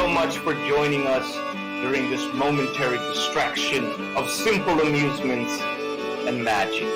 so much for joining us during this momentary distraction of simple amusements and magic.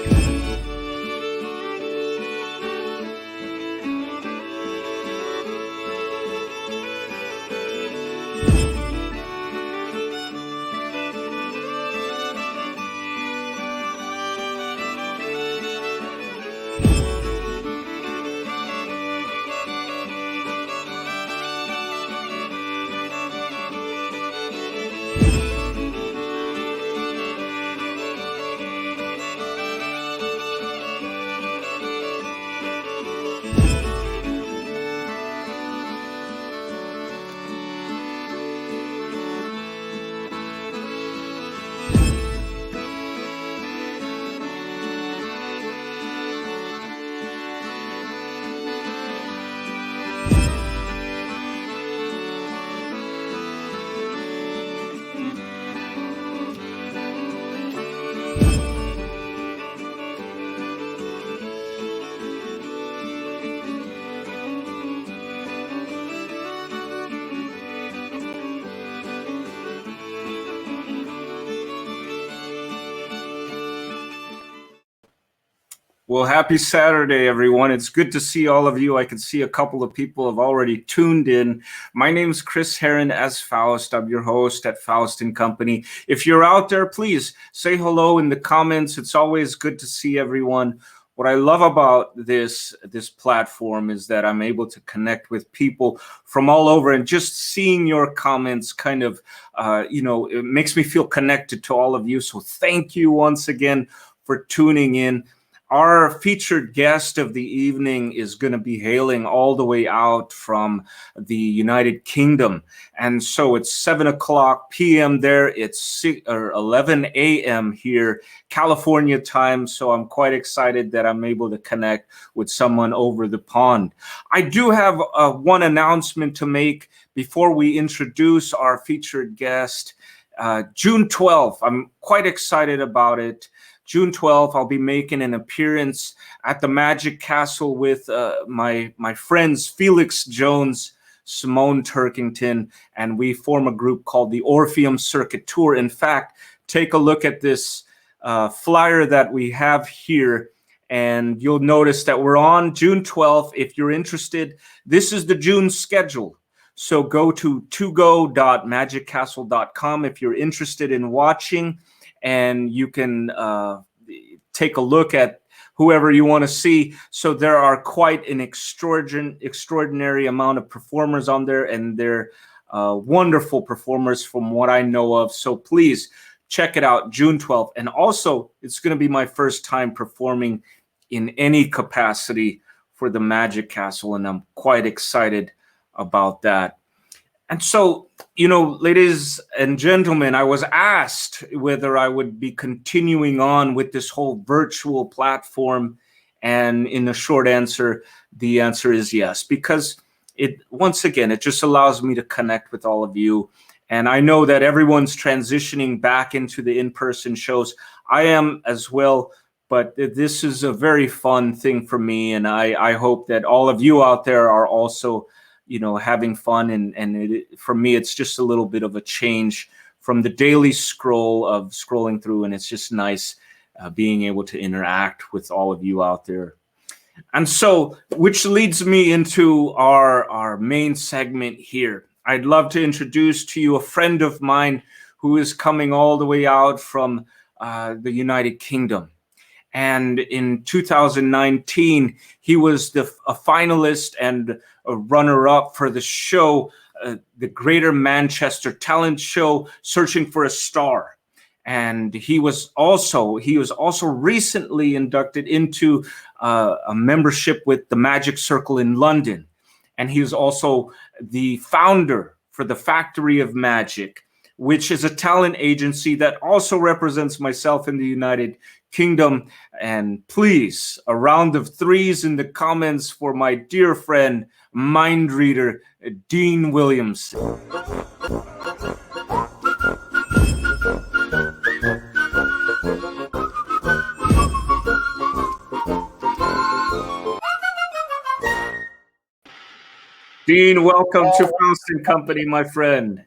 Well, happy Saturday, everyone. It's good to see all of you. I can see a couple of people have already tuned in. My name is Chris Herren as Faust. I'm your host at Faust & Company. If you're out there, please say hello in the comments. It's always good to see everyone. What I love about this platform is that I'm able to connect with people from all over, and just seeing your comments kind of, it makes me feel connected to all of you. So thank you once again for tuning in. Our featured guest of the evening is going to be hailing all the way out from the United Kingdom. And so it's 7:00 p.m. there. It's 11 a.m. here, California time. So I'm quite excited that I'm able to connect with someone over the pond. I do have one announcement to make before we introduce our featured guest. June 12th, I'm quite excited about it. June 12th, I'll be making an appearance at the Magic Castle with my friends Felix Jones, Simone Turkington, and we form a group called the Orpheum Circuit Tour. In fact, take a look at this flyer that we have here, and you'll notice that we're on June 12th. If you're interested, this is the June schedule. So go to togo.magiccastle.com if you're interested in watching. And you can take a look at whoever you want to see. So there are quite an extraordinary amount of performers on there, and they're wonderful performers from what I know of. So please check it out, June 12th. And also, it's going to be my first time performing in any capacity for the Magic Castle, and I'm quite excited about that. And so, ladies and gentlemen, I was asked whether I would be continuing on with this whole virtual platform. And in a short answer, the answer is yes, because it just allows me to connect with all of you. And I know that everyone's transitioning back into the in-person shows. I am as well, but this is a very fun thing for me. And I hope that all of you out there are also having fun. And for me, it's just a little bit of a change from the daily scroll of scrolling through. And it's just nice being able to interact with all of you out there. And so, which leads me into our main segment here. I'd love to introduce to you a friend of mine who is coming all the way out from the United Kingdom. And in 2019, he was a finalist and a runner-up for the show, the Greater Manchester Talent Show, Searching for a Star. And he was also recently inducted into a membership with the Magic Circle in London. And he is also the founder for the Factory of Magic, which is a talent agency that also represents myself in the United Kingdom. And please, a round of threes in the comments for my dear friend, mind reader, Dean Williamson. Dean, welcome to Faust and Company, my friend.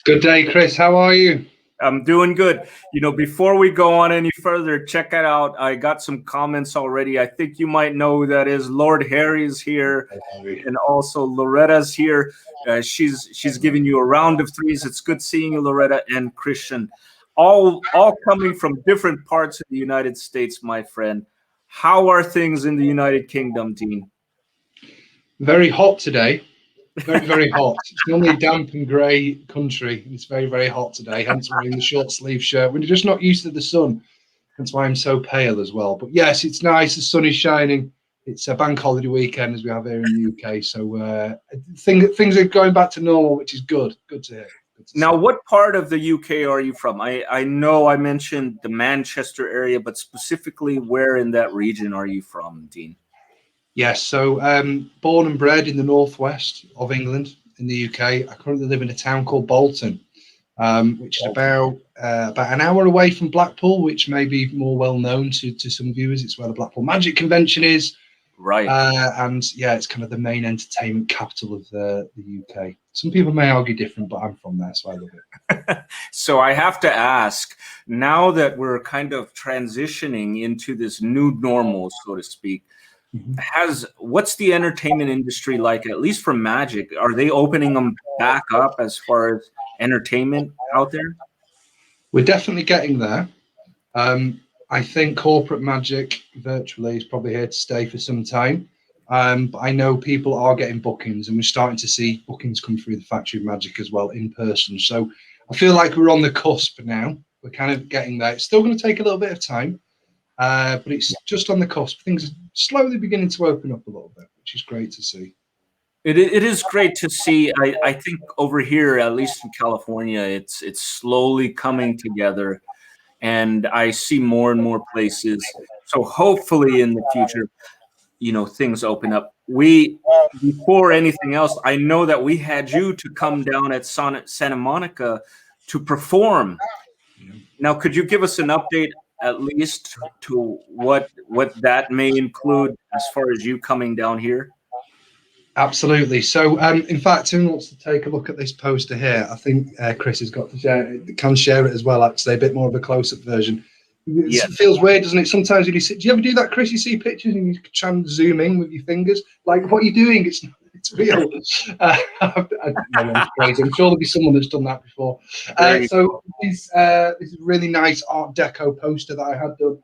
Good day, Chris. How are you? I'm doing good. Before we go on any further, check it out. I got some comments already. I think you might know who that is. Lord Harry's here, and also Loretta's here. She's giving you a round of threes. It's good seeing you, Loretta and Christian. All coming from different parts of the United States, my friend. How are things in the United Kingdom, Dean? Very hot today. Very, very hot. It's normally a damp and grey country. It's very, very hot today, hence wearing the short sleeve shirt. We're just not used to the sun. That's why I'm so pale as well. But yes, it's nice. The sun is shining. It's a bank holiday weekend as we have here in the UK. So things are going back to normal, which is good. Good to hear. Now, what part of the UK are you from? I know I mentioned the Manchester area, but specifically where in that region are you from, Dean? Yes, so born and bred in the northwest of England in the UK. I currently live in a town called Bolton, which is about an hour away from Blackpool, which may be more well known to some viewers. It's where the Blackpool Magic Convention is. Right. And yeah, it's kind of the main entertainment capital of the UK. Some people may argue different, but I'm from there, so I love it. So I have to ask, now that we're kind of transitioning into this new normal, so to speak, what's the entertainment industry like, at least for Magic? Are they opening them back up as far as entertainment out there? We're definitely getting there. I think corporate Magic virtually is probably here to stay for some time. But I know people are getting bookings, and we're starting to see bookings come through the Factory of Magic as well in person. So I feel like we're on the cusp now. We're kind of getting there. It's still going to take a little bit of time. But it's just on the cusp. Things are slowly beginning to open up a little bit, which is great to see. It is great to see. I think over here, at least in California, it's slowly coming together, and I see more and more places. So hopefully in the future, things open up. Before anything else, I know that we had you to come down at Santa Monica to perform. Now, could you give us an update at least to what that may include as far as you coming down here? Absolutely. So, in fact, who wants to take a look at this poster here? I think Chris has got to share it as well. Actually, a bit more of a close-up version. It feels weird, doesn't it? Sometimes when you see, do you ever do that, Chris? You see pictures and you try and zoom in with your fingers. Like, what are you doing? It's real. I'm crazy. I'm sure there'll be someone that's done that before. So this is a really nice Art Deco poster that I had done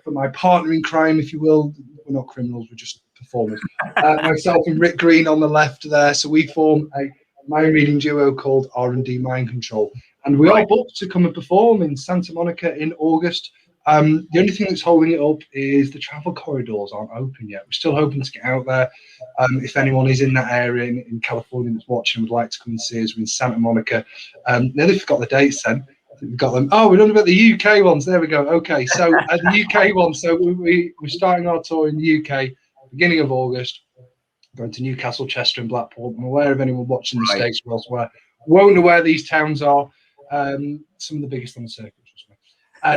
for my partner in crime, if you will. We're not criminals, we're just performers. Myself and Rick Green on the left there. So we form a mind reading duo called R&D Mind Control. And we are booked to come and perform in Santa Monica in August. The only thing that's holding it up is the travel corridors aren't open yet. We're still hoping to get out there. If anyone is in that area in California that's watching would like to come and see us, we're in Santa Monica. Nearly forgot the dates then. We've got them. Oh, we're talking about the UK ones. There we go. Okay, so the UK ones. So we're starting our tour in the UK beginning of August. Going to Newcastle, Chester, and Blackpool. I'm aware of anyone watching the States or elsewhere won't know where these towns are. Some of the biggest on the circuit.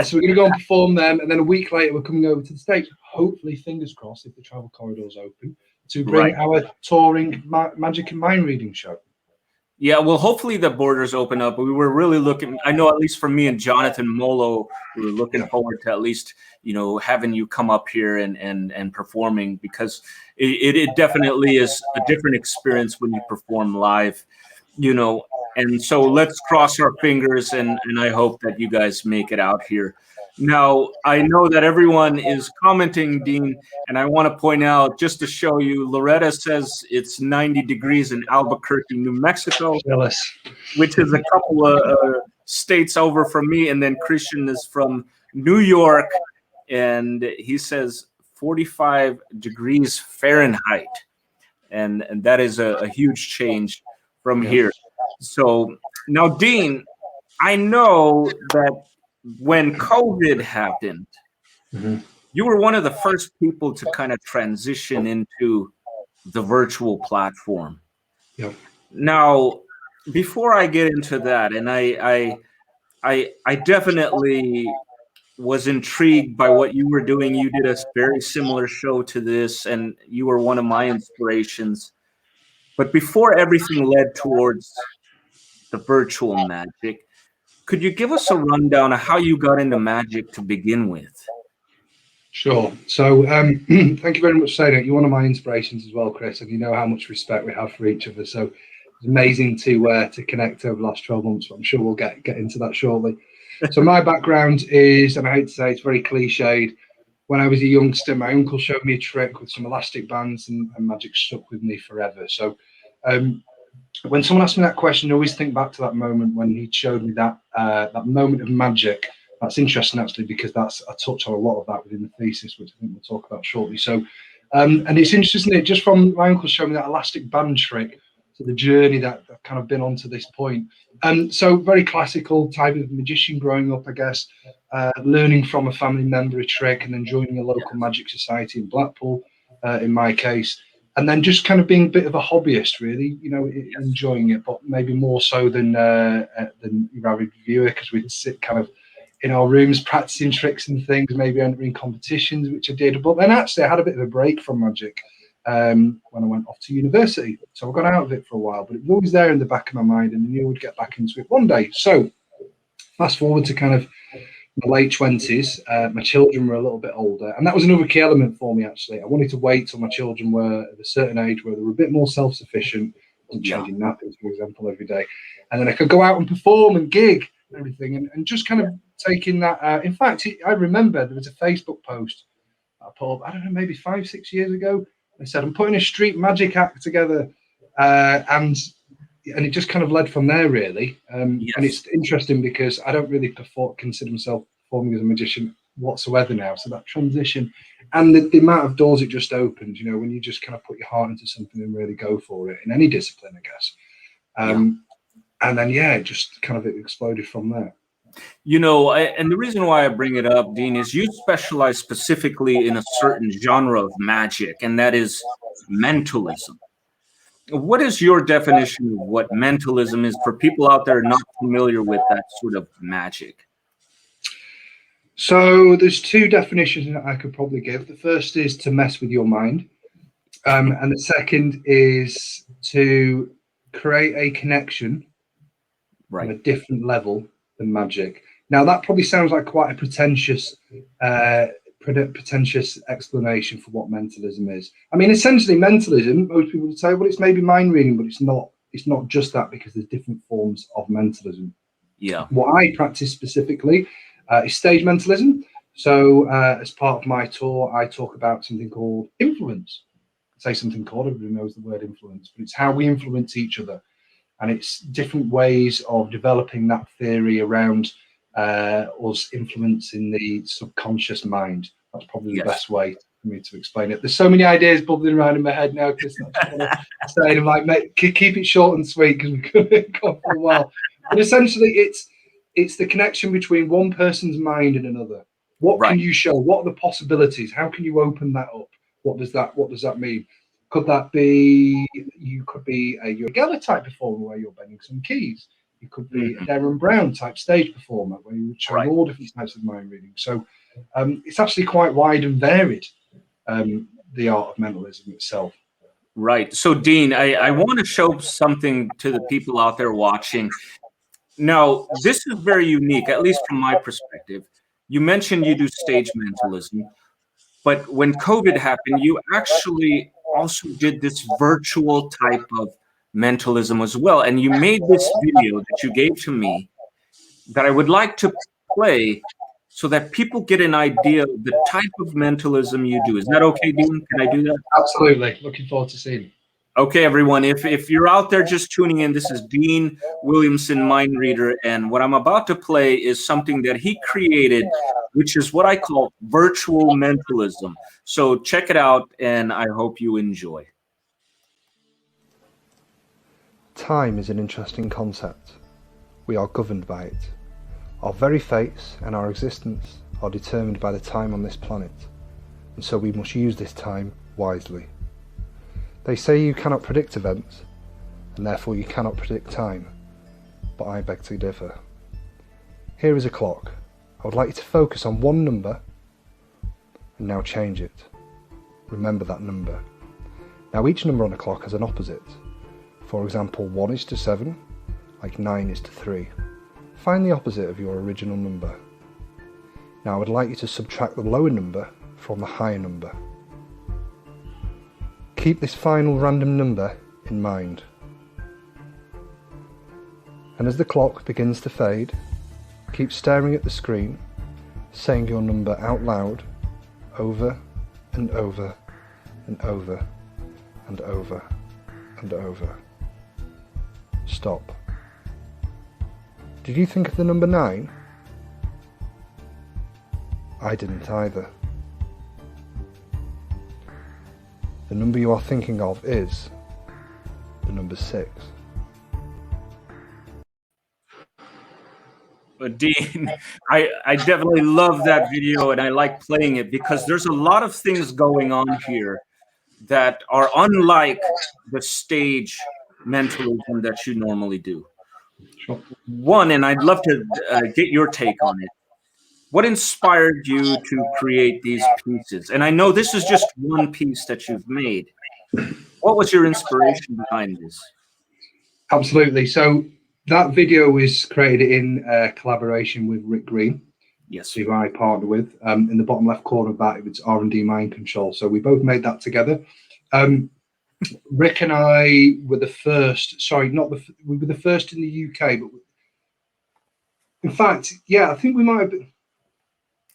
So we're going to go and perform them, and then a week later we're coming over to the States. Hopefully, fingers crossed, if the travel corridors open, to bring our touring magic and mind reading show. Yeah, well, hopefully the borders open up. We were really looking, I know at least for me and Jonathan Molo, we were looking forward to at least, having you come up here and performing, because it definitely is a different experience when you perform live, and so let's cross our fingers and I hope that you guys make it out here. Now, I know that everyone is commenting, Dean, and I want to point out, just to show you, Loretta says it's 90 degrees in Albuquerque, New Mexico, which is a couple of states over from me. And then Christian is from New York, and he says 45 degrees Fahrenheit. And that is a huge change from here. So now, Dean, I know that when COVID happened, you were one of the first people to kind of transition into the virtual platform. Yep. Now, before I get into that, and I definitely was intrigued by what you were doing. You did a very similar show to this, and you were one of my inspirations. But before everything led towards the virtual magic, could you give us a rundown of how you got into magic to begin with? Sure. So thank you very much for saying it. You're one of my inspirations as well, Chris, and you know how much respect we have for each other. So it's amazing to connect over the last 12 months. But I'm sure we'll get into that shortly. So my background is, and I hate to say it's very cliched, when I was a youngster, my uncle showed me a trick with some elastic bands, and magic stuck with me forever. So when someone asks me that question, I always think back to that moment when he showed me that moment of magic. That's interesting, actually, because I touch on a lot of that within the thesis, which I think we'll talk about shortly. So, and it's interesting, just from my uncle showing me that elastic band trick to the journey that I've kind of been on to this point. So very classical type of magician growing up, I guess, learning from a family member a trick and then joining a local magic society in Blackpool, in my case. And then just kind of being a bit of a hobbyist, really, enjoying it, but maybe more so than your average viewer, because we'd sit kind of in our rooms practicing tricks and things, maybe entering competitions, which I did. But then actually I had a bit of a break from magic when I went off to university. So I got out of it for a while, but it was always there in the back of my mind, and I knew I would get back into it one day. So fast forward to kind of my late 20s, my children were a little bit older, and that was another key element for me, actually. I wanted to wait till my children were at a certain age where they were a bit more self-sufficient, changing nappies, for example, every day. And then I could go out and perform and gig and everything, and just kind of taking that. In fact, I remember there was a Facebook post I put up, I don't know, maybe 5-6 years ago. I said, I'm putting a street magic act together, and it just kind of led from there, really. And it's interesting because I don't really consider myself performing as a magician whatsoever now. So that transition and the amount of doors it just opened, when you just kind of put your heart into something and really go for it in any discipline, I guess. And then, it just kind of exploded from there. And the reason why I bring it up, Dean, is you specialize specifically in a certain genre of magic, and that is mentalism. What is your definition of what mentalism is for people out there not familiar with that sort of magic? So there's two definitions that I could probably give. The first is to mess with your mind. And the second is to create a connection on a different level than magic. Now, that probably sounds like quite a pretentious explanation for what mentalism is. I mean, essentially, mentalism, most people would say, well, it's maybe mind reading, but it's not. It's not just that, because there's different forms of mentalism. What I practice specifically is stage mentalism. So as part of my tour, I talk about something called influence. Say something called, everybody knows the word influence, but it's how we influence each other. And it's different ways of developing that theory around us influencing the subconscious mind. That's probably the best way for me to explain it. There's so many ideas bubbling around in my head now, Chris. I'm like, mate, keep it short and sweet, because we could go for a while. But essentially, it's the connection between one person's mind and another. What can you show? What are the possibilities? How can you open that up? What does that mean? Could that be, you could be a Uri Geller type performer where you're bending some keys. You could be a Darren Brown type stage performer where you would show all different types of mind reading. So it's actually quite wide and varied, the art of mentalism itself. Right. So, Dean, I want to show something to the people out there watching. Now, this is very unique, at least from my perspective. You mentioned you do stage mentalism, but when COVID happened, you actually also did this virtual type of mentalism as well. And you made this video that you gave to me that I would like to play so that people get an idea of the type of mentalism you do. Is that okay, Dean? Can I do that? Absolutely. Looking forward to seeing it. Okay, everyone, if you're out there just tuning in, this is Dean Williamson, mind reader, and what I'm about to play is something that he created, which is what I call virtual mentalism. So check it out, and I hope you enjoy. Time is an interesting concept. We are governed by it. Our very fates and our existence are determined by the time on this planet, and so we must use this time wisely. They say you cannot predict events, and therefore you cannot predict time, but I beg to differ. Here is a clock. I would like you to focus on one number, and now change it. Remember that number. Now each number on a clock has an opposite, For example, 1 is to 7, like 9 is to 3. Find the opposite of your original number. Now I would like you to subtract the lower number from the higher number. Keep this final random number in mind. And as the clock begins to fade, keep staring at the screen, saying your number out loud, over and over and over and over and over. Stop. Did you think of the number 9? I didn't either. The number you are thinking of is the number 6. Dean, I definitely love that video, and I like playing it because there's a lot of things going on here that are unlike the stage mentalism that you normally do. Sure. One, and I'd love to get your take on it. What inspired you to create these pieces? And I know this is just one piece that you've made. What was your inspiration behind this? Absolutely. So that video was created in collaboration with Rick Green, Yes. who I partner with. In the bottom left corner of that, it's R&D Mind Control. So we both made that together. Rick and I were the first. Sorry, we were the first in the UK, but in fact, yeah, I think we might have been.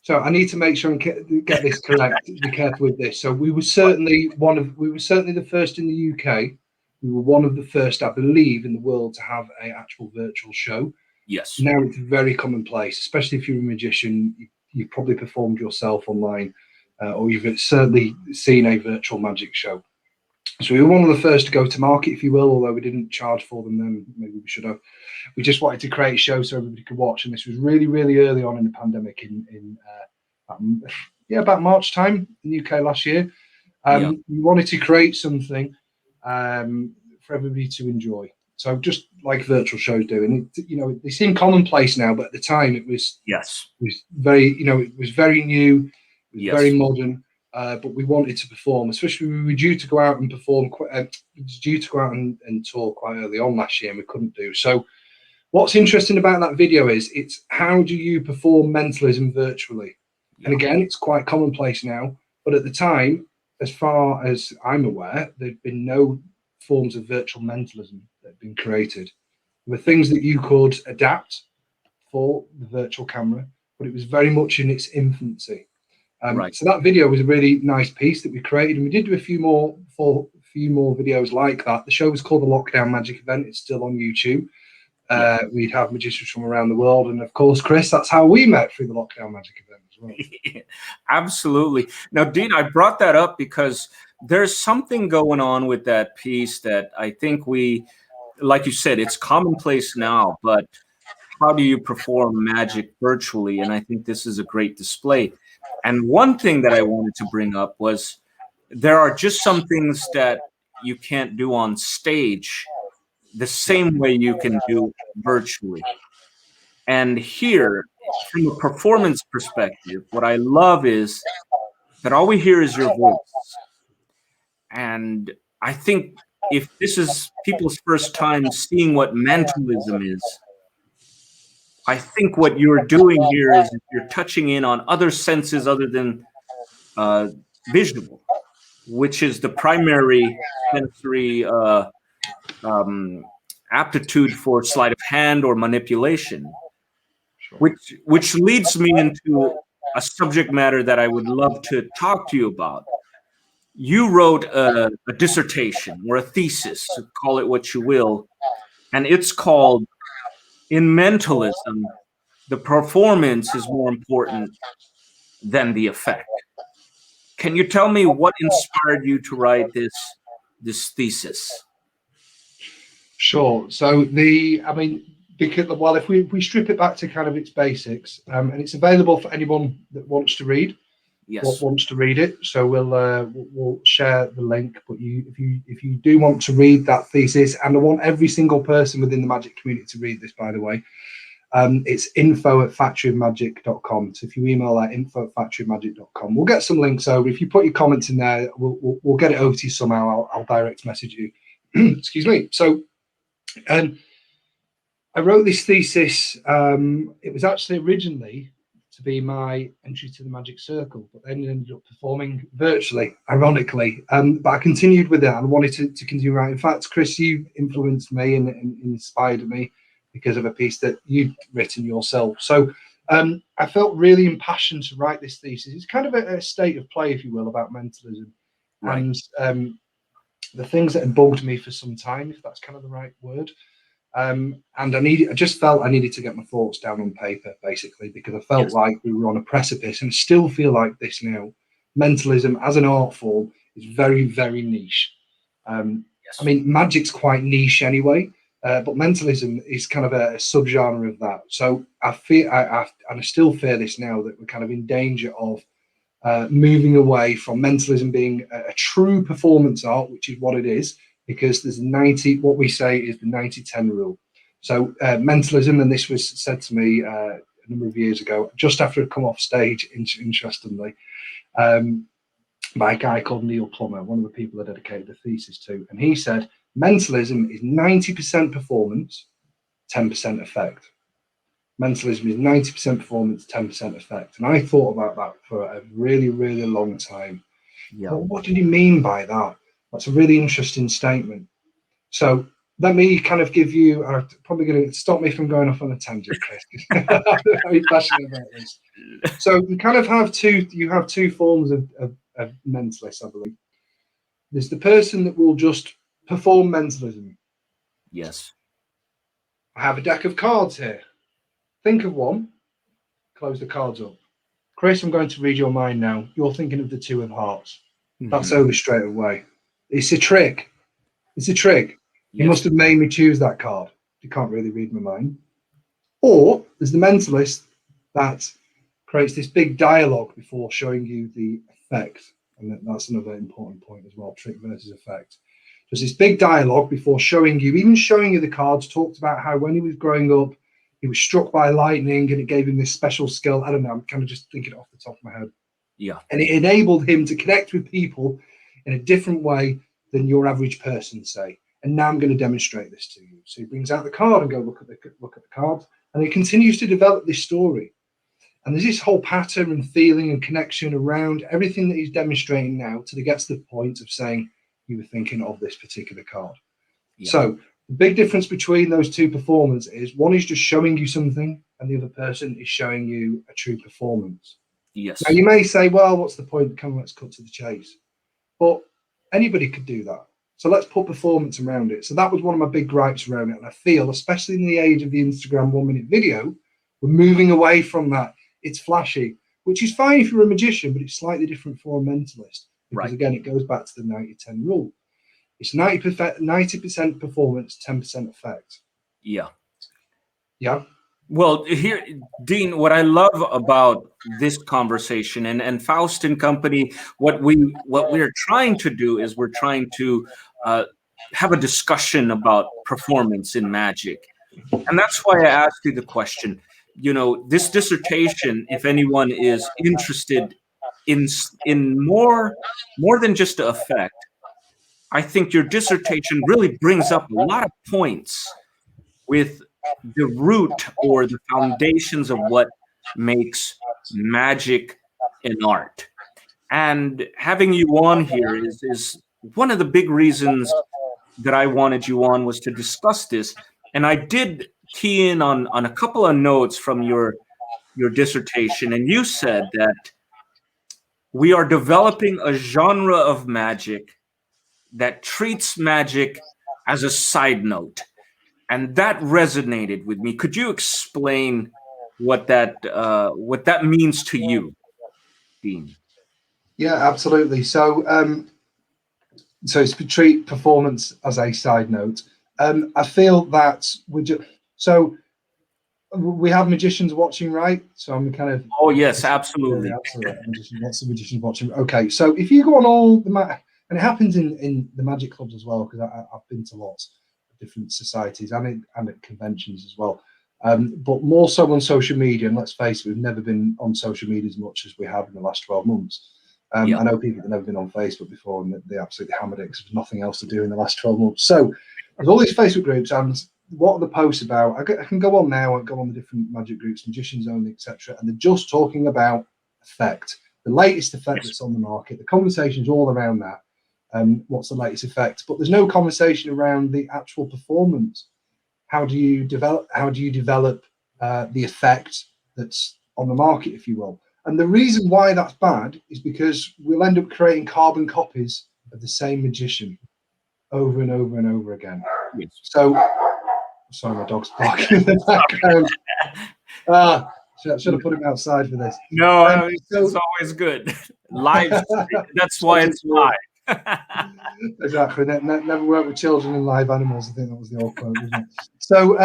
So I need to make sure and get this correct. Be careful with this. So we were certainly the first in the UK. We were one of the first, I believe, in the world to have an actual virtual show. Yes. Now it's very commonplace, especially if you're a magician. You've probably performed yourself online, or you've certainly seen a virtual magic show. So we were one of the first to go to market, if you will, although we didn't charge for them then. Maybe we should have. We just wanted to create a show so everybody could watch. And this was really, really early on in the pandemic about March time in the UK last year. We wanted to create something for everybody to enjoy. So just like virtual shows do. And, they seem commonplace now, but at the time it was, very, it was very new, it was very modern. But we wanted to perform, especially we were due to go out and perform, and tour quite early on last year, and we couldn't do. So what's interesting about that video is it's how do you perform mentalism virtually? And again, it's quite commonplace now, but at the time, as far as I'm aware, there'd been no forms of virtual mentalism that had been created. There were things that you could adapt for the virtual camera, but it was very much in its infancy. So that video was a really nice piece that we created, and we did do a few more videos like that. The show was called the Lockdown Magic Event. It's still on YouTube. We'd have magicians from around the world, and of course, Chris, that's how we met through the Lockdown Magic Event as well. Absolutely. Now, Dean, I brought that up because there's something going on with that piece that I think like you said, it's commonplace now, but how do you perform magic virtually? And I think this is a great display. And one thing that I wanted to bring up was there are just some things that you can't do on stage the same way you can do virtually. And here, from a performance perspective, what I love is that all we hear is your voice. And I think if this is people's first time seeing what mentalism is, I think what you're doing here is you're touching in on other senses other than visual, which is the primary sensory aptitude for sleight of hand or manipulation, which leads me into a subject matter that I would love to talk to you about. You wrote a dissertation or a thesis, call it what you will, and it's called In Mentalism, the performance is more important than the effect. Can you tell me what inspired you to write this thesis? Sure. So if we strip it back to kind of its basics, and it's available for anyone that wants to read. Yes. Wants to read it. So we'll share the link. But if you do want to read that thesis, and I want every single person within the magic community to read this, by the way, it's info@factoryofmagic.com. So if you email that info@factoryofmagic.com, we'll get some links over. If you put your comments in there, we'll get it over to you somehow. I'll direct message you excuse me. So, I wrote this thesis. It was actually originally to be my entry to the Magic Circle, but then ended up performing virtually, ironically. But I continued with it and wanted to continue writing. In fact, Chris, you influenced me and inspired me because of a piece that you'd written yourself. So I felt really impassioned to write this thesis. It's kind of a state of play, if you will, about mentalism. Right. And the things that had bugged me for some time, if that's kind of the right word. And I just felt I needed to get my thoughts down on paper, basically, because I felt like we were on a precipice, and still feel like this now. Mentalism as an art form is very, very niche. I mean, magic's quite niche anyway, but mentalism is kind of a subgenre of that. So I fear, and I still fear this now, that we're kind of in danger of moving away from mentalism being a true performance art, which is what it is. Because there's 90, what we say is the 90-10 rule. So mentalism, and this was said to me a number of years ago, just after I'd come off stage, interestingly, by a guy called Neil Plummer, one of the people I dedicated the thesis to. And he said, mentalism is 90% performance, 10% effect. Mentalism is 90% performance, 10% effect. And I thought about that for a really, really long time. Yeah. Well, what did he mean by that? That's a really interesting statement. So let me kind of give you, I'm probably going to stop me from going off on a tangent, Chris. I'm very passionate about this. So you kind of have two forms of mentalists, I believe. There's the person that will just perform mentalism. Yes. I have a deck of cards here. Think of one. Close the cards up. Chris, I'm going to read your mind now. You're thinking of the Two of Hearts. Mm-hmm. That's over straight away. It's a trick. It's a trick. Yes. You must have made me choose that card. You can't really read my mind. Or there's the mentalist that creates this big dialogue before showing you the effect. And that's another important point as well, trick versus effect. There's this big dialogue before showing you the cards, talked about how when he was growing up, he was struck by lightning and it gave him this special skill. I don't know, I'm kind of just thinking off the top of my head. Yeah. And it enabled him to connect with people in a different way than your average person, say. And now I'm going to demonstrate this to you. So he brings out the card and go look at the card, and he continues to develop this story. And there's this whole pattern and feeling and connection around everything that he's demonstrating now till he gets to the point of saying, you were thinking of this particular card. Yeah. So the big difference between those two performances is one is just showing you something and the other person is showing you a true performance. Yes. Now you may say, well, what's the point? Come on, let's cut to the chase. But anybody could do that. So let's put performance around it. So that was one of my big gripes around it. And I feel, especially in the age of the Instagram 1-minute video, we're moving away from that. It's flashy, which is fine if you're a magician, but it's slightly different for a mentalist. Because again, it goes back to the 90-10 rule. It's 90% performance, 10% effect. Yeah. Yeah. Well, here, Dean, what I love about this conversation and Faust and company, what we're trying to do is we're trying to have a discussion about performance in magic. And that's why I asked you the question. You know, this dissertation, if anyone is interested in more than just the effect, I think your dissertation really brings up a lot of points with the root or the foundations of what makes magic an art. And having you on here is one of the big reasons that I wanted you on, was to discuss this. And I did key in on a couple of notes from your dissertation. And you said that we are developing a genre of magic that treats magic as a side note. And that resonated with me. Could you explain what that means to you, Dean? Yeah, absolutely. So, so it's to treat performance as a side note. I feel that we have magicians watching, right? So I'm kind of. Oh yes, absolutely. Yeah, absolutely. Lots of magicians watching. Okay, so if you go on all the and it happens in the magic clubs as well, because I've been to lots of different societies and at conventions as well. But more so on social media, and let's face it, we've never been on social media as much as we have in the last 12 months. I know people that have never been on Facebook before, and they absolutely hammered it because there's nothing else to do in the last 12 months. So there's all these Facebook groups, and what are the posts about? I can go on now and go on the different magic groups, magicians only, etc., and they're just talking about effect, the latest effect that's on the market. The conversation's all around that. What's the latest effect? But there's no conversation around the actual performance. How do you develop the effect that's on the market, if you will? And the reason why that's bad is because we'll end up creating carbon copies of the same magician over and over and over again. Yes. So, sorry, my dog's barking in the background. Should have put him outside for this. No, it's always good. Live, that's why it's live. Exactly. Never work with children and live animals. I think that was the old quote, wasn't it? So,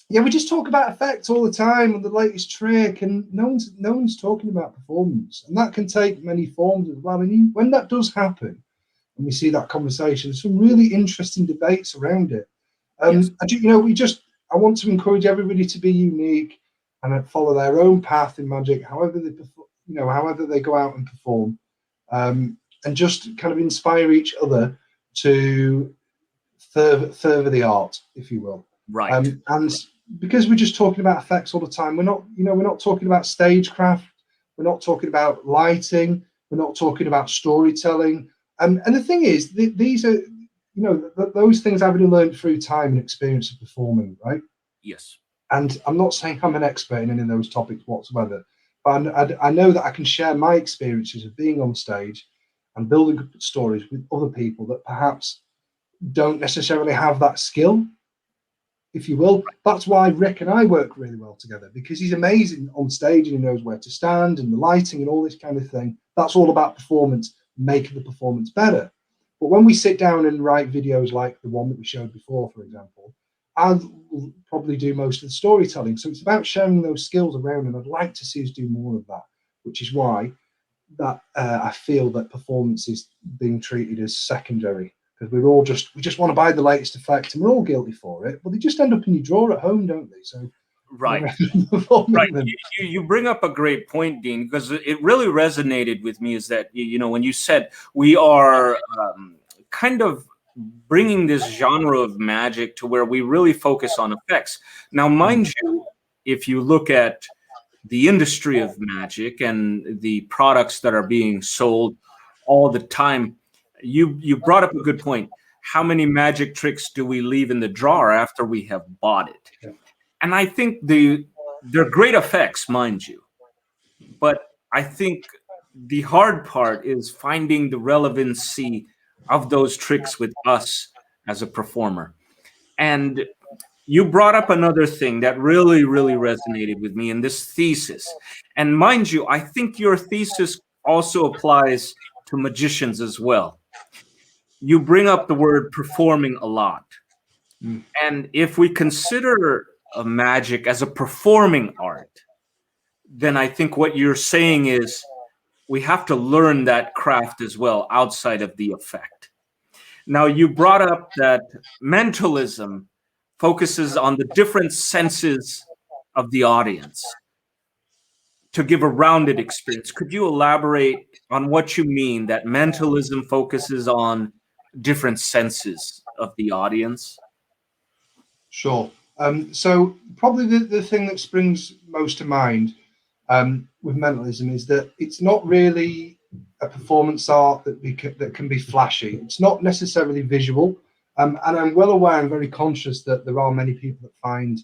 yeah, we just talk about effects all the time and the latest trick, and no one's talking about performance, and that can take many forms as well. And when that does happen, and we see that conversation, there's some really interesting debates around it. Yes. I want to encourage everybody to be unique and follow their own path in magic, however they go out and perform, and just kind of inspire each other to further the art, if you will. Right. And because we're just talking about effects all the time, we're not talking about stagecraft, we're not talking about lighting, we're not talking about storytelling. And the thing is, these are, those things I've really learned through time and experience of performing, right? Yes. And I'm not saying I'm an expert in any of those topics whatsoever, but I know that I can share my experiences of being on stage and building stories with other people that perhaps don't necessarily have that skill, if you will. That's why Rick and I work really well together, because he's amazing on stage and he knows where to stand and the lighting and all this kind of thing. That's all about performance, making the performance better. But when we sit down and write videos like the one that we showed before, for example, I'll probably do most of the storytelling. So it's about sharing those skills around, and I'd like to see us do more of that, which is why that I feel that performance is being treated as secondary, because we just want to buy the latest effect, and we're all guilty for it, but they just end up in your drawer at home, don't they? So right. Right. You bring up a great point, Dean, because it really resonated with me, is that, when you said we are kind of bringing this genre of magic to where we really focus on effects. Now, mind you, if you look at the industry of magic and the products that are being sold all the time, you brought up a good point. How many magic tricks do we leave in the drawer after we have bought it? Yeah. And I think they're great effects, mind you. But I think the hard part is finding the relevancy of those tricks with us as a performer. And you brought up another thing that really, really resonated with me in this thesis. And mind you, I think your thesis also applies to magicians as well. You bring up the word performing a lot. And if we consider magic as a performing art, then I think what you're saying is we have to learn that craft as well outside of the effect. Now, you brought up that mentalism focuses on the different senses of the audience to give a rounded experience. Could you elaborate on what you mean that mentalism focuses on different senses of the audience? Sure. So probably the thing that springs most to mind with mentalism is that it's not really a performance art that can be flashy. It's not necessarily visual. And I'm well aware, I'm very conscious that there are many people that find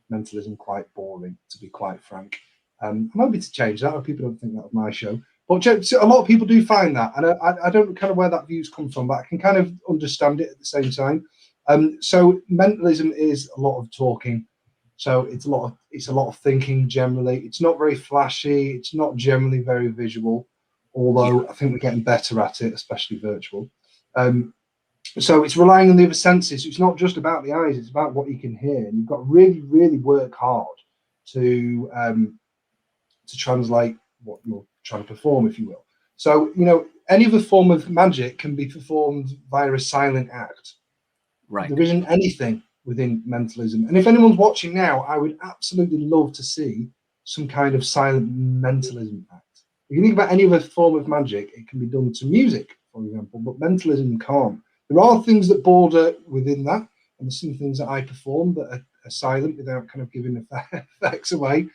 mentalism quite boring, to be quite frank. I'm happy to change that. People don't think that was my show. But a lot of people do find that. And I don't kind of where that views come from, but I can kind of understand it at the same time. So mentalism is a lot of talking. So it's a lot of thinking generally. It's not very flashy. It's not generally very visual, although I think we're getting better at it, especially virtual. So it's relying on the other senses. It's not just about the eyes. It's about what you can hear. And you've got to really, really work hard to translate what you're trying to perform, if you will. So, any other form of magic can be performed via a silent act. Right. There isn't anything within mentalism. And if anyone's watching now, I would absolutely love to see some kind of silent mentalism act, If you think about any other form of magic, it can be done to music, for example, but mentalism can't. There are things that border within that, and there's some things that I perform that are silent without kind of giving effects away.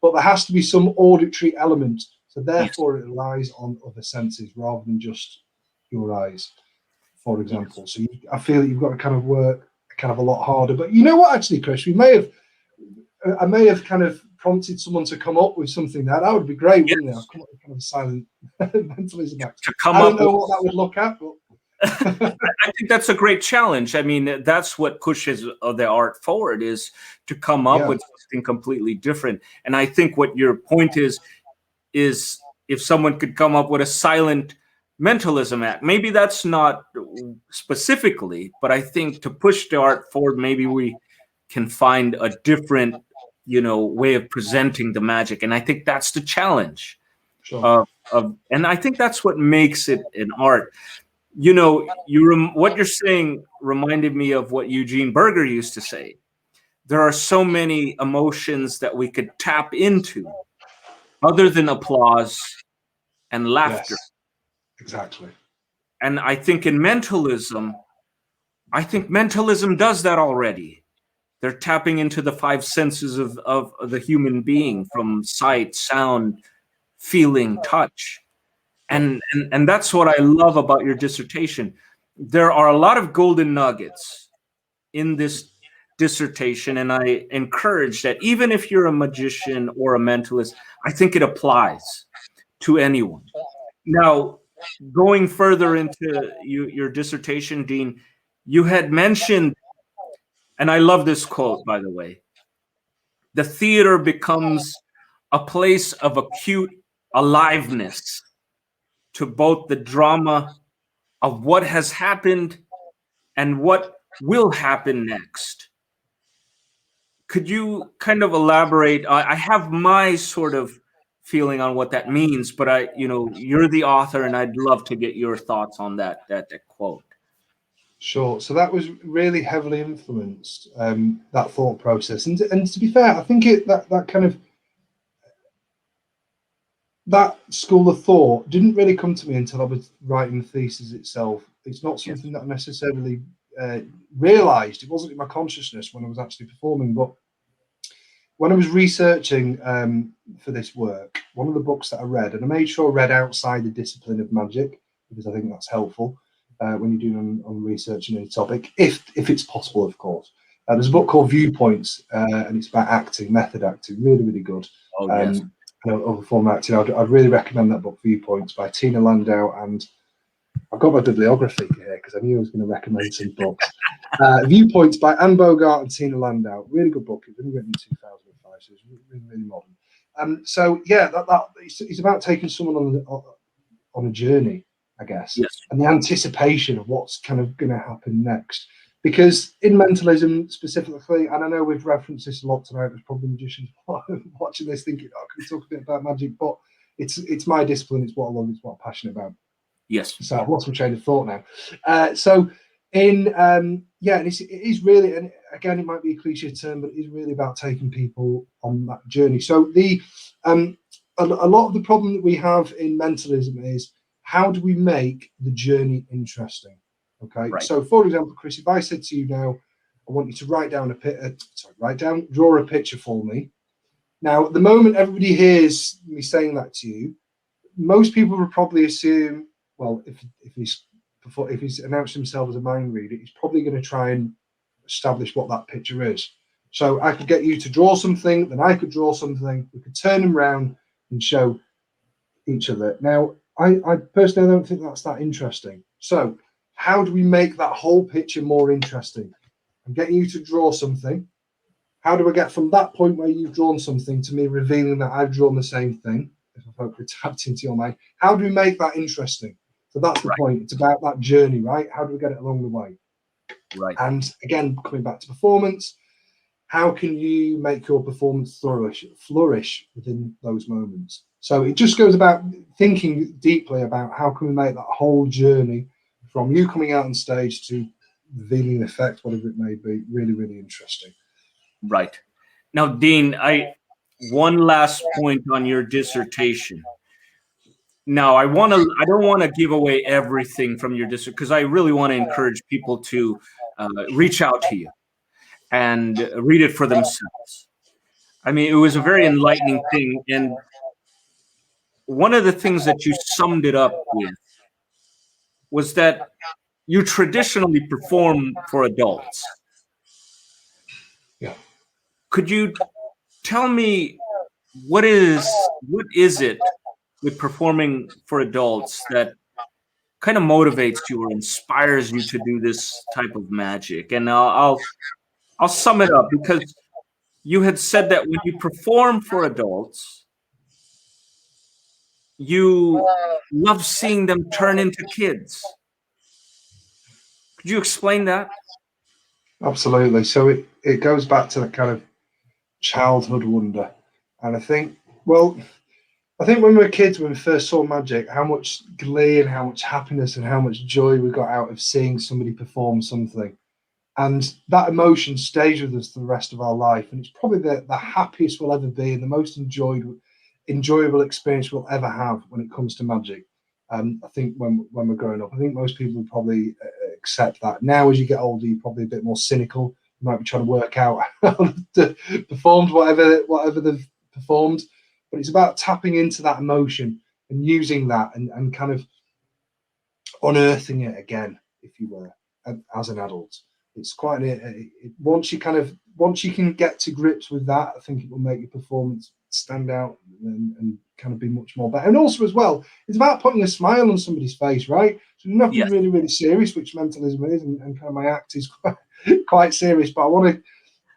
But there has to be some auditory element, so therefore it relies on other senses rather than just your eyes, for example. So I feel that you've got to kind of work kind of a lot harder. But you know what, actually, Chris, I may have kind of prompted someone to come up with something there. That would be great, wouldn't it? I've come up with kind of a silent mentalism act. I don't know what that would look at, but I think that's a great challenge. I mean, that's what pushes the art forward, is to come up with something completely different. And I think what your point is if someone could come up with a silent mentalism act, maybe that's not specifically, but I think to push the art forward, maybe we can find a different, way of presenting the magic. And I think that's the challenge. Sure. And I think that's what makes it an art. What you're saying reminded me of what Eugene Berger used to say. There are so many emotions that we could tap into other than applause and laughter. Yes, exactly. And I think mentalism does that already. They're tapping into the five senses of the human being, from sight, sound, feeling, touch. And that's what I love about your dissertation. There are a lot of golden nuggets in this dissertation, and I encourage that even if you're a magician or a mentalist, I think it applies to anyone. Now, going further into your dissertation, Dean, you had mentioned, and I love this quote, by the way, the theater becomes a place of acute aliveness to both the drama of what has happened and what will happen next. Could you kind of elaborate? I have my sort of feeling on what that means, but you're the author, and I'd love to get your thoughts on that quote. Sure. So that was really heavily influenced, that thought process. And to be fair, I think that school of thought didn't really come to me until I was writing the thesis itself. It's not something that I necessarily realized. It wasn't in my consciousness when I was actually performing, but when I was researching for this work, one of the books that I read, and I made sure I read outside the discipline of magic, because I think that's helpful when you're doing on researching any topic, if it's possible, of course. There's a book called Viewpoints, and it's about acting, method acting, really, really good. Oh, yes. Other form of acting. I'd really recommend that book, Viewpoints, by Tina Landau. And I've got my bibliography here because I knew I was going to recommend some books. Viewpoints by Anne Bogart and Tina Landau. Really good book. It's been written in 2005, so it's really, really modern. So yeah, it's about taking someone on a journey, I guess, yes, and the anticipation of what's kind of going to happen next. Because in mentalism specifically, and I know we've referenced this a lot tonight, there's probably magicians watching this thinking, "Oh, can we talk a bit about magic?" But it's my discipline, it's what I love, it's what I'm passionate about. Yes. So I've lost my train of thought now. So it is really, and again, it might be a cliche term, but it is really about taking people on that journey. So a lot of the problem that we have in mentalism is, how do we make the journey interesting? Okay, right. So for example, Chris, if I said to you now, I want you to draw a picture for me. Now, at the moment everybody hears me saying that to you, most people would probably assume, well, if he's announced himself as a mind reader, he's probably going to try and establish what that picture is. So I could get you to draw something, then I could draw something, we could turn them around and show each other. Now, I personally don't think that's that interesting. So how do we make that whole picture more interesting? I'm getting you to draw something. How do I get from that point where you've drawn something to me revealing that I've drawn the same thing? If I hope we're tapped into your mind. How do we make that interesting? So that's the point. It's about that journey, right? How do we get it along the way? Right. And again, coming back to performance, how can you make your performance flourish within those moments? So it just goes about thinking deeply about how can we make that whole journey from you coming out on stage to revealing an effect, whatever it may be, really, really interesting. Right. Now, Dean, one last point on your dissertation. Now, I don't want to give away everything from your district because I really want to encourage people to reach out to you and read it for themselves. I mean, it was a very enlightening thing. And one of the things that you summed it up with was that you traditionally perform for adults. Yeah. Could you tell me what is it with performing for adults that kind of motivates you or inspires you to do this type of magic? And I'll sum it up because you had said that when you perform for adults, you love seeing them turn into kids. Could you explain that? Absolutely. So it goes back to the kind of childhood wonder. And I think when we were kids, when we first saw magic, how much glee and how much happiness and how much joy we got out of seeing somebody perform something. And that emotion stays with us for the rest of our life. And it's probably the happiest we'll ever be and the most enjoyable experience we'll ever have when it comes to magic. I think when we're growing up, I think most people would probably accept that. Now, as you get older, you're probably a bit more cynical. You might be trying to work out how they performed whatever they've performed. But it's about tapping into that emotion and using that and kind of unearthing it again, if you were, as an adult. It's quite once you can get to grips with that, I think it will make your performance stand out and kind of be much more better. And also as well, it's about putting a smile on somebody's face, right? So nothing really, really serious, which mentalism is, and kind of my act is quite serious. But I want to,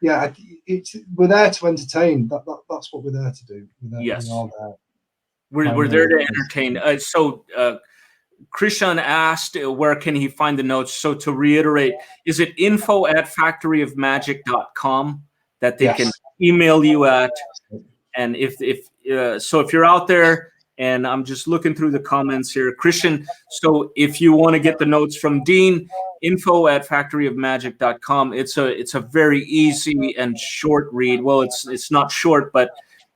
we're there to entertain. That's what we're there to do. We're there to entertain. Krishan asked where can he find the notes. So to reiterate, is it info@factoryofmagic.com that they can email you at? And if you're out there, and I'm just looking through the comments here, Christian, so if you want to get the notes from Dean, info@factoryofmagic.com. It's a very easy and short read. Well, it's not short, but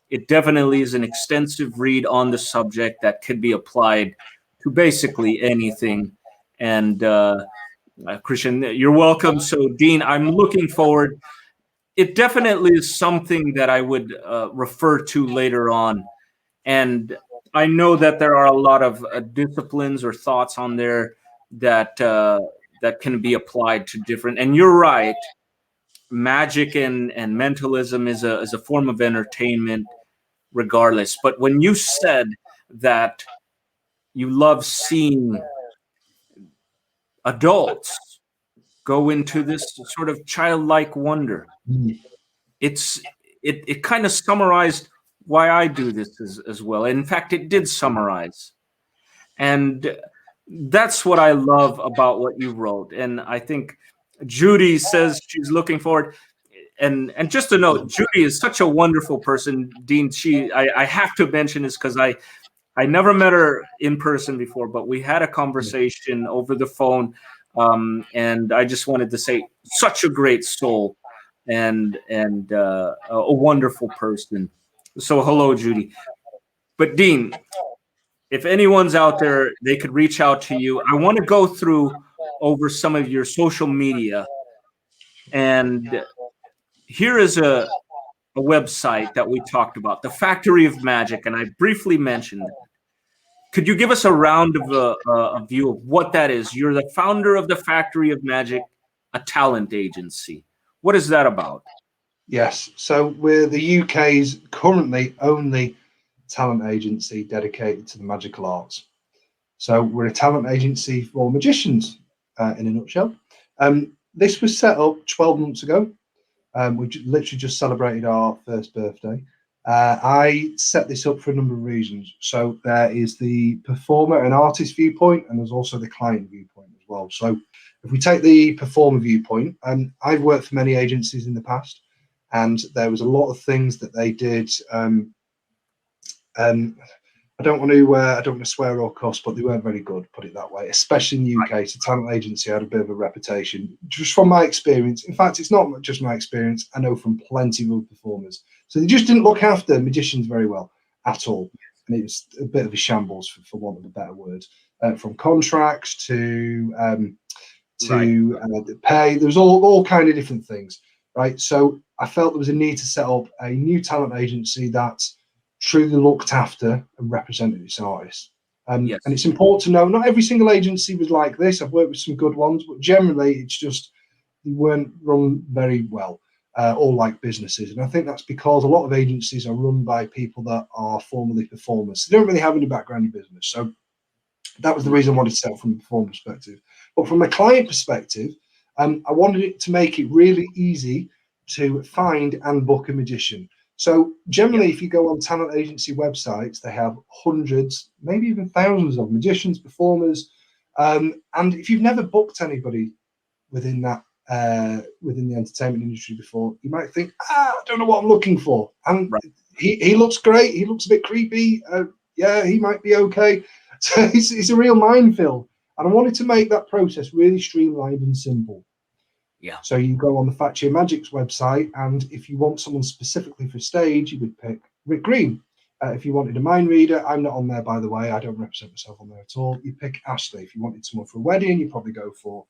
it definitely is an extensive read on the subject that could be applied to basically anything. And Christian, you're welcome. So Dean, I'm looking forward. It definitely is something that I would refer to later on. And I know that there are a lot of disciplines or thoughts on there that can be applied to different. And you're right, magic and mentalism is a form of entertainment, regardless. But when you said that you love seeing adults go into this sort of childlike wonder, it kind of summarized why I do this as well. In fact, it did summarize. And that's what I love about what you wrote. And I think Judy says she's looking forward. And just a note, Judy is such a wonderful person, Dean. I have to mention this because I never met her in person before, but we had a conversation over the phone. And I just wanted to say, such a great soul and a wonderful person. So hello, Judy. But Dean, if anyone's out there, they could reach out to you. I want to go through over some of your social media. And here is a website that we talked about, the Factory of Magic, and I briefly mentioned it. Could you give us a round of a view of what that is? You're the founder of the Factory of Magic, a talent agency. What is that about? Yes. So we're the UK's currently only talent agency dedicated to the magical arts. So we're a talent agency for magicians, in a nutshell. This was set up 12 months ago. We literally just celebrated our first birthday. I set this up for a number of reasons. So there is the performer and artist viewpoint, and there's also the client viewpoint as well. So if we take the performer viewpoint, I've worked for many agencies in the past, and there was a lot of things that they did. I don't want to swear or cuss, but they weren't very good, put it that way, especially in the UK. So talent agency had a bit of a reputation, just from my experience. In fact, it's not just my experience. I know from plenty of other performers. So they just didn't look after magicians very well at all. and it was a bit of a shambles, for want of a better word, from contracts to the pay. There was all kind of different things, right? So I felt there was a need to set up a new talent agency that truly looked after and represented its artists. Yes. And it's important to know not every single agency was like this. I've worked with some good ones, but generally it's just they weren't run very well, all like businesses. And I think that's because a lot of agencies are run by people that are formerly performers. They don't really have any background in business. So that was the reason I wanted to set up from a performer perspective. But from a client perspective, I wanted it to make it really easy to find and book a magician. So generally, if you go on talent agency websites, they have hundreds, maybe even thousands of magicians, performers. And if you've never booked anybody within that, within the entertainment industry before, you might think, I don't know what I'm looking for. And he looks great. He looks a bit creepy. Yeah, he might be okay. So it's a real minefield. And I wanted to make that process really streamlined and simple. Yeah. So you go on the Facture Magic's website, and if you want someone specifically for stage, you would pick Rick Green. If you wanted a mind reader, I'm not on there, by the way. I don't represent myself on there at all. You pick Ashley. If you wanted someone for a wedding, you probably go for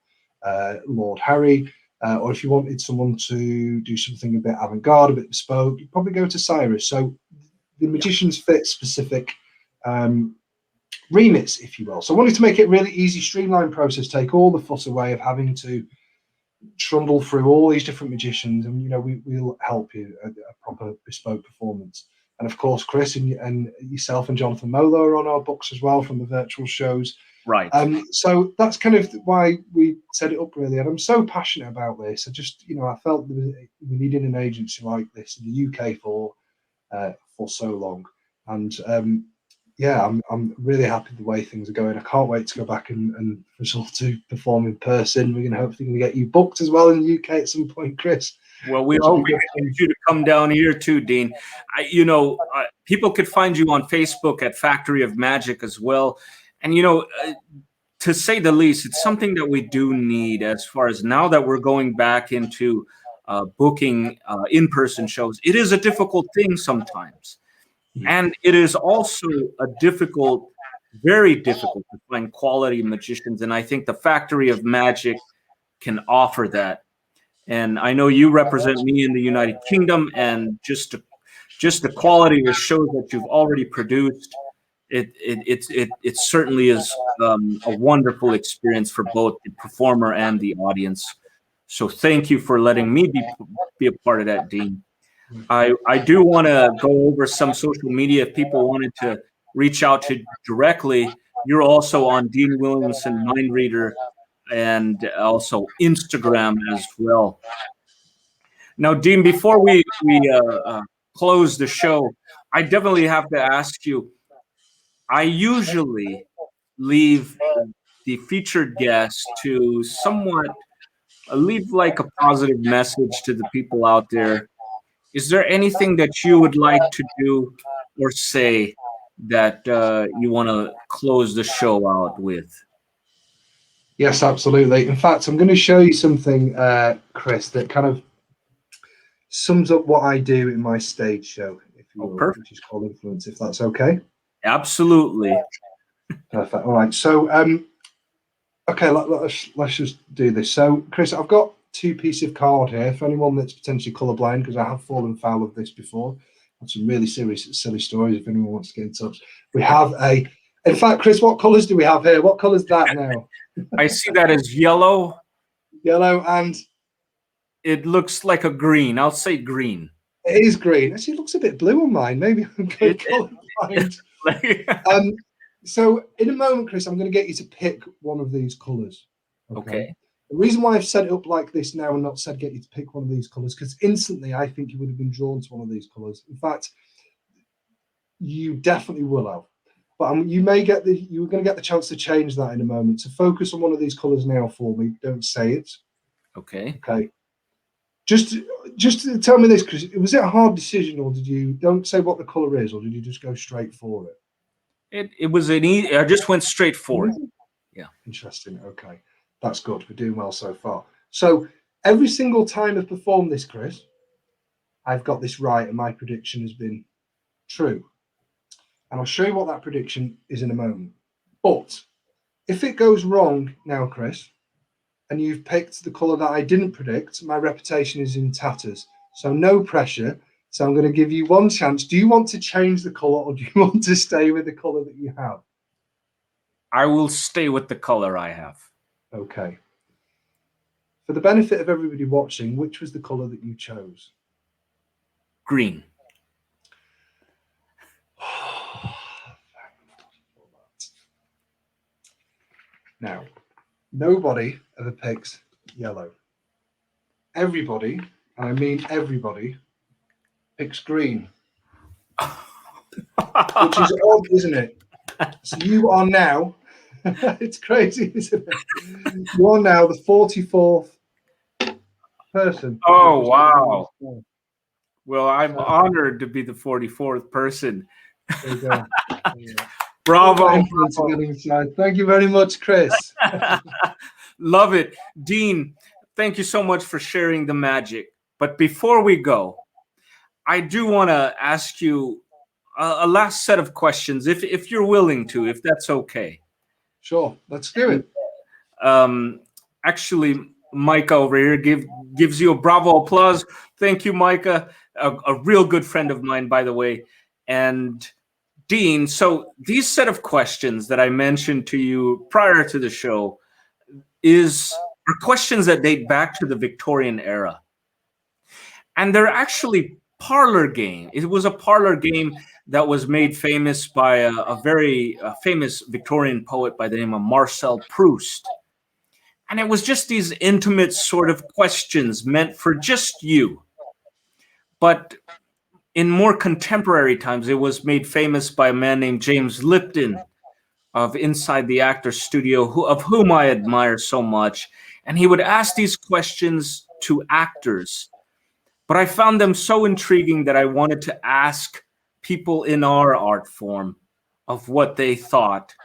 Lord Harry. Or if you wanted someone to do something a bit avant-garde, a bit bespoke, you'd probably go to Cyrus. So the magicians fit specific remits, if you will. So I wanted to make it a really easy, streamlined process, take all the fuss away of having to trundle through all these different magicians, and we'll help you at a proper bespoke performance. And of course, Chris and yourself and Jonathan Molo are on our books as well from the virtual shows. Right. So that's kind of why we set it up, really. And I'm so passionate about this. I just, I felt we needed an agency like this in the UK for so long. And yeah, I'm really happy the way things are going. I can't wait to go back and for us all to perform in person. We're going to hopefully get you booked as well in the UK at some point, Chris. Well, we hope we get you to come down here too, Dean. People could find you on Facebook at Factory of Magic as well. And, to say the least, it's something that we do need as far as now that we're going back into booking in-person shows. It is a difficult thing sometimes. And it is also very difficult to find quality magicians. And I think the Factory of Magic can offer that. And I know you represent me in the United Kingdom, and just the quality of the shows that you've already produced, it certainly is a wonderful experience for both the performer and the audience. So thank you for letting me be a part of that, Dean. I do want to go over some social media. If people wanted to reach out to directly, you're also on Dean Williamson Mind Reader and also Instagram as well. Now, Dean, before we close the show, I definitely have to ask you, I usually leave the featured guest to somewhat leave like a positive message to the people out there. Is there anything that you would like to do or say that you want to close the show out with? Yes, absolutely. In fact, I'm going to show you something, Chris, that kind of sums up what I do in my stage show, if you will, which is called Influence, if that's okay. Absolutely. Perfect. All right. So, okay, let's just do this. So, Chris, I've got two pieces of card here for anyone that's potentially colorblind, because I have fallen foul of this before. I've some really serious, silly stories if anyone wants to get in touch. We have in fact, Chris, what colors do we have here? What color's that now? I see that as yellow. Yellow, and it looks like a green. I'll say green. It is green. Actually, it looks a bit blue on mine. Maybe I'm going colorblind. So in a moment, Chris, I'm going to get you to pick one of these colors. Okay. The reason why I've set it up like this now and not said get you to pick one of these colors, because instantly I think you would have been drawn to one of these colors. In fact, you definitely will have. But you're going to get the chance to change that in a moment. So focus on one of these colors now for me. Don't say it. Okay. Okay. Just tell me this, Chris. Was it a hard decision, or don't say what the color is, or did you just go straight for it? It was I just went straight for it. Yeah. Interesting. Okay. That's good. We're doing well so far. So every single time I've performed this, Chris, I've got this right, and my prediction has been true. and I'll show you what that prediction is in a moment. But if it goes wrong now, Chris, and you've picked the colour that I didn't predict, my reputation is in tatters. So no pressure. So I'm going to give you one chance. Do you want to change the colour, or do you want to stay with the colour that you have? I will stay with the color I have. Okay. For the benefit of everybody watching, which was the colour that you chose? Green. Now, nobody ever picks yellow. Everybody, and I mean everybody, picks green. Which is odd, isn't it? So you are now, it's crazy, isn't it? You are now the 44th person. Oh, wow. Well, I'm honored to be the 44th person. There you go. Bravo. Thank you very much, Chris. Love it. Dean, thank you so much for sharing the magic. But before we go, I do want to ask you a last set of questions, if you're willing to, if that's okay. Sure, let's do it. Actually, Micah over here gives you a bravo applause. Thank you, Micah, a real good friend of mine, by the way. And Dean, so these set of questions that I mentioned to you prior to the show are questions that date back to the Victorian era. And they're actually parlor game. It was a parlor game that was made famous by a very famous Victorian poet by the name of Marcel Proust. And it was just these intimate sort of questions meant for just you. But in more contemporary times, it was made famous by a man named James Lipton of Inside the Actors Studio, of whom I admire so much. And he would ask these questions to actors. But I found them so intriguing that I wanted to ask people in our art form of what they thought,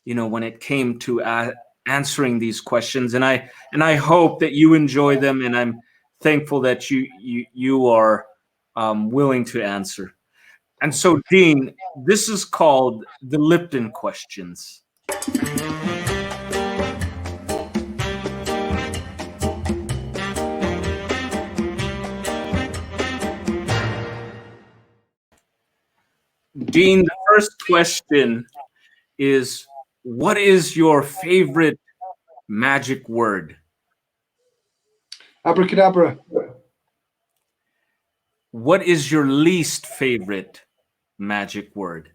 when it came to answering these questions. And I hope that you enjoy them, and I'm thankful that you are willing to answer. And so, Dean, this is called the Lipton questions. Dean, the first question is, what is your favorite magic word? Abracadabra. What is your least favorite magic word?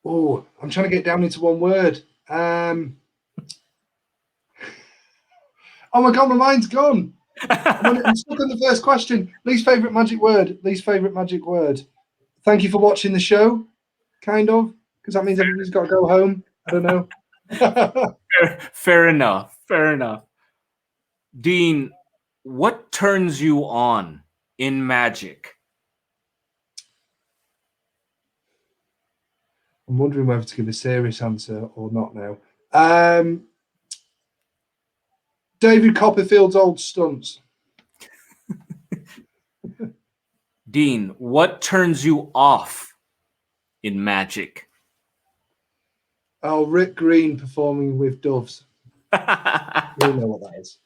Oh, I'm trying to get down into one word. Oh my God, my mind's gone. I'm stuck on the first question. Least favorite magic word. Least favorite magic word. Thank you for watching the show, kind of, because that means everybody's got to go home. I don't know. Fair enough. Fair enough. Dean, what turns you on in magic? I'm wondering whether to give a serious answer or not now. David Copperfield's old stunts. Dean, what turns you off in magic? Oh, Rick Green performing with doves. You know what that is.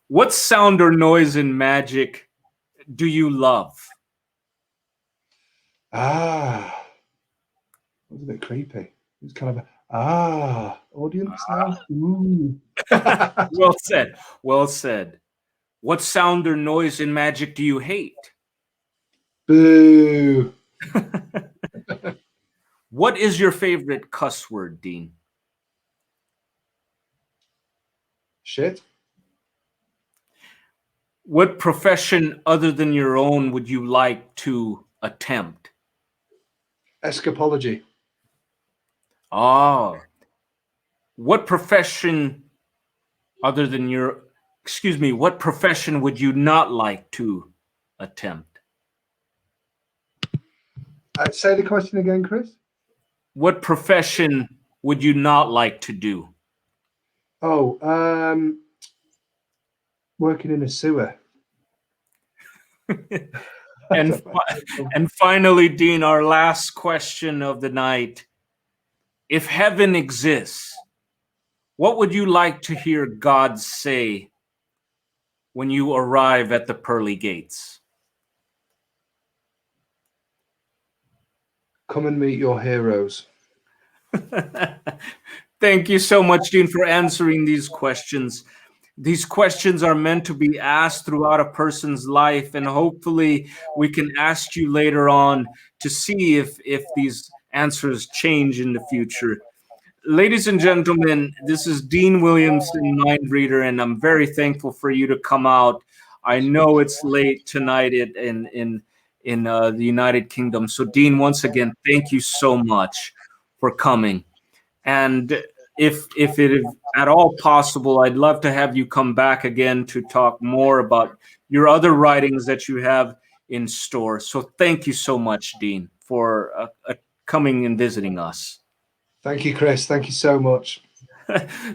What sound or noise in magic do you love? That was a bit creepy. It was kind of audience now. Ooh. Well said. Well said. What sound or noise in magic do you hate? Boo. What is your favorite cuss word, Dean? Shit. What profession other than your own would you like to attempt? Escapology. Oh. What profession other than what profession would you not like to attempt? Say the question again, Chris. What profession would you not like to do? Oh, working in a sewer. And and finally, Dean, our last question of the night. If heaven exists, what would you like to hear God say when you arrive at the pearly gates? Come and meet your heroes. Thank you so much, Dean, for answering these questions. These questions are meant to be asked throughout a person's life, and hopefully we can ask you later on to see if these answers change in the future. Ladies and gentlemen, this is Dean Williamson, Mind Reader, and I'm very thankful for you to come out. I know it's late tonight in the United Kingdom. So, Dean, once again, thank you so much for coming. And if it is at all possible, I'd love to have you come back again to talk more about your other writings that you have in store. So thank you so much, Dean, for coming and visiting us. Thank you, Chris. Thank you so much.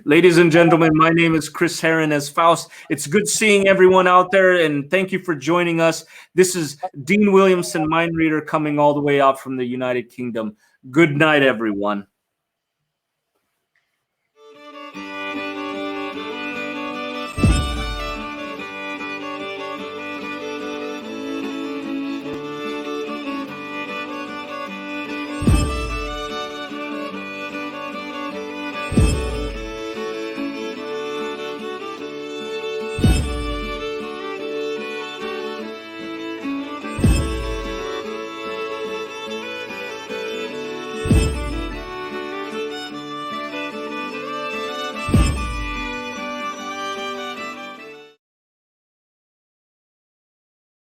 Ladies and gentlemen, my name is Chris Herren as Faust. It's good seeing everyone out there, and thank you for joining us. This is Dean Williamson, Mind Reader, coming all the way out from the United Kingdom. Good night, everyone.